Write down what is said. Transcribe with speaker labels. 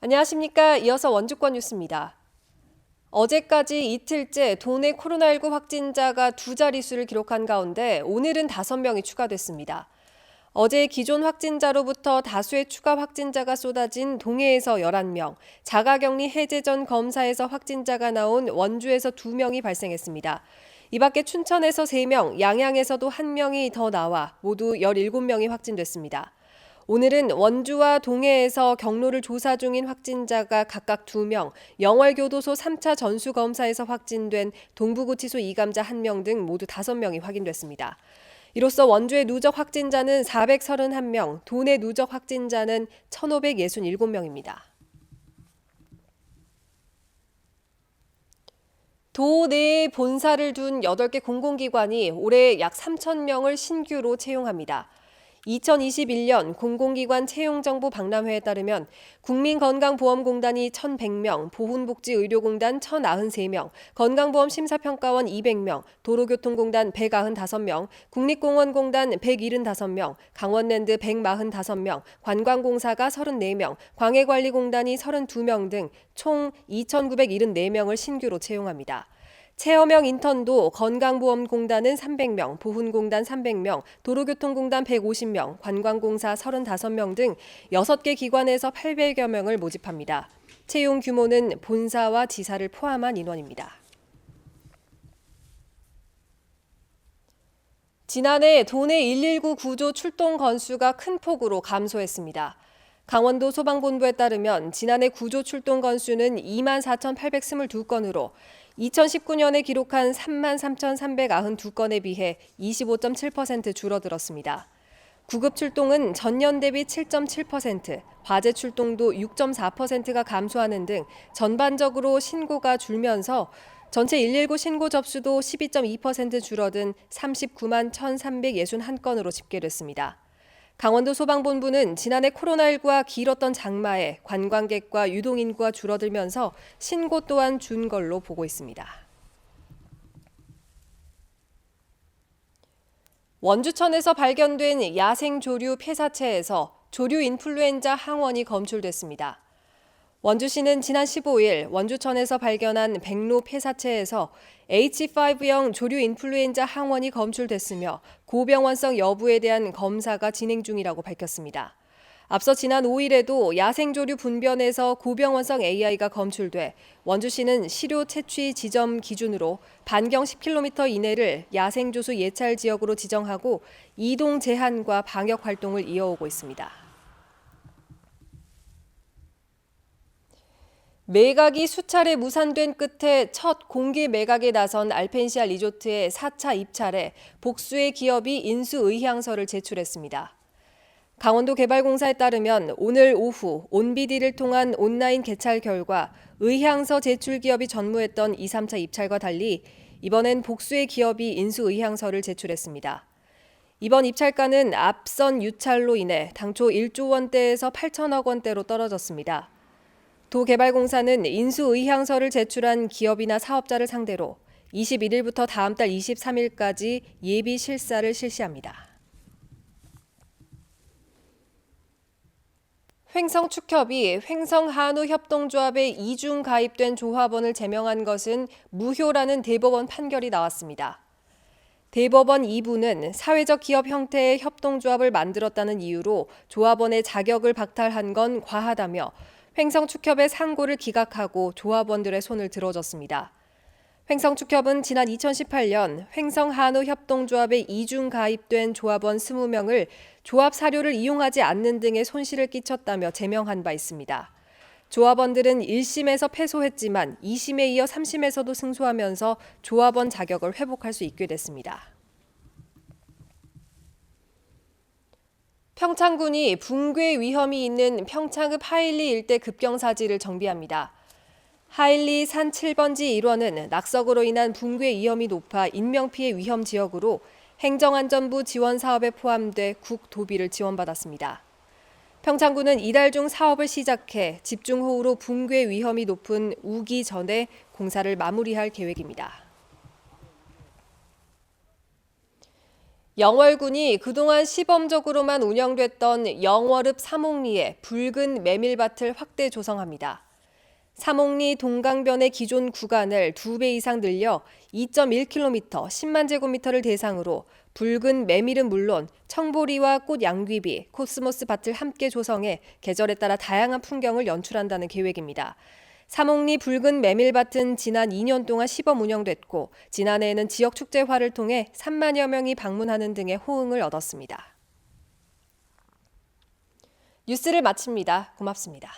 Speaker 1: 안녕하십니까. 이어서 원주권 뉴스입니다. 어제까지 이틀째 도내 코로나19 확진자가 두 자릿수를 기록한 가운데 오늘은 5명이 추가됐습니다. 어제 기존 확진자로부터 다수의 추가 확진자가 쏟아진 동해에서 11명, 자가격리 해제 전 검사에서 확진자가 나온 원주에서 2명이 발생했습니다. 이 밖에 춘천에서 3명, 양양에서도 1명이 더 나와 모두 17명이 확진됐습니다. 오늘은 원주와 동해에서 경로를 조사 중인 확진자가 각각 2명, 영월교도소 3차 전수검사에서 확진된 동부구치소 이감자 1명 등 모두 5명이 확인됐습니다. 이로써 원주의 누적 확진자는 431명, 도내 누적 확진자는 1,567명입니다. 도 내에 본사를 둔 8개 공공기관이 올해 약 3,000명을 신규로 채용합니다. 2021년 공공기관 채용정보 박람회에 따르면 국민건강보험공단이 1,100명, 보훈복지의료공단 1,093명, 건강보험심사평가원 200명, 도로교통공단 195명, 국립공원공단 175명, 강원랜드 145명, 관광공사가 34명, 광해관리공단이 32명 등 총 2,974명을 신규로 채용합니다. 체험형 인턴도 건강보험공단은 300명, 보훈공단 300명, 도로교통공단 150명, 관광공사 35명 등 6개 기관에서 800여 명을 모집합니다. 채용 규모는 본사와 지사를 포함한 인원입니다. 지난해 도내 119 구조 출동 건수가 큰 폭으로 감소했습니다. 강원도 소방본부에 따르면 지난해 구조 출동 건수는 24,822건으로 2019년에 기록한 33,392건에 비해 25.7% 줄어들었습니다. 구급 출동은 전년 대비 7.7%, 화재 출동도 6.4%가 감소하는 등 전반적으로 신고가 줄면서 전체 119 신고 접수도 12.2% 줄어든 39만 1,361건으로 집계됐습니다. 강원도 소방본부는 지난해 코로나19와 길었던 장마에 관광객과 유동인구가 줄어들면서 신고 또한 준 걸로 보고 있습니다. 원주천에서 발견된 야생조류 폐사체에서 조류 인플루엔자 항원이 검출됐습니다. 원주시는 지난 15일 원주천에서 발견한 백로 폐사체에서 H5형 조류 인플루엔자 항원이 검출됐으며 고병원성 여부에 대한 검사가 진행 중이라고 밝혔습니다. 앞서 지난 5일에도 야생조류 분변에서 고병원성 AI가 검출돼 원주시는 시료 채취 지점 기준으로 반경 10km 이내를 야생조수 예찰 지역으로 지정하고 이동 제한과 방역 활동을 이어오고 있습니다. 매각이 수차례 무산된 끝에 첫 공개 매각에 나선 알펜시아 리조트의 4차 입찰에 복수의 기업이 인수 의향서를 제출했습니다. 강원도 개발공사에 따르면 오늘 오후 온비디를 통한 온라인 개찰 결과 의향서 제출 기업이 전무했던 2, 3차 입찰과 달리 이번엔 복수의 기업이 인수 의향서를 제출했습니다. 이번 입찰가는 앞선 유찰로 인해 당초 1조 원대에서 8천억 원대로 떨어졌습니다. 도개발공사는 인수 의향서를 제출한 기업이나 사업자를 상대로 21일부터 다음 달 23일까지 예비 실사를 실시합니다. 횡성축협이 횡성한우협동조합에 이중 가입된 조합원을 제명한 것은 무효라는 대법원 판결이 나왔습니다. 대법원 2부는 사회적 기업 형태의 협동조합을 만들었다는 이유로 조합원의 자격을 박탈한 건 과하다며 횡성축협의 상고를 기각하고 조합원들의 손을 들어줬습니다. 횡성축협은 지난 2018년 횡성한우협동조합에 이중 가입된 조합원 20명을 조합 사료를 이용하지 않는 등의 손실을 끼쳤다며 제명한 바 있습니다. 조합원들은 1심에서 패소했지만 2심에 이어 3심에서도 승소하면서 조합원 자격을 회복할 수 있게 됐습니다. 평창군이 붕괴 위험이 있는 평창읍 하일리 일대 급경사지를 정비합니다. 하일리 산 7번지 일원은 낙석으로 인한 붕괴 위험이 높아 인명피해 위험 지역으로 행정안전부 지원 사업에 포함돼 국도비를 지원받았습니다. 평창군은 이달 중 사업을 시작해 집중호우로 붕괴 위험이 높은 우기 전에 공사를 마무리할 계획입니다. 영월군이 그동안 시범적으로만 운영됐던 영월읍 삼옥리에 붉은 메밀밭을 확대 조성합니다. 삼옥리 동강변의 기존 구간을 2배 이상 늘려 2.1km, 10만 제곱미터를 대상으로 붉은 메밀은 물론 청보리와 꽃 양귀비, 코스모스 밭을 함께 조성해 계절에 따라 다양한 풍경을 연출한다는 계획입니다. 삼옥리 붉은 메밀밭은 지난 2년 동안 시범 운영됐고 지난해에는 지역 축제화를 통해 3만여 명이 방문하는 등의 호응을 얻었습니다. 뉴스를 마칩니다. 고맙습니다.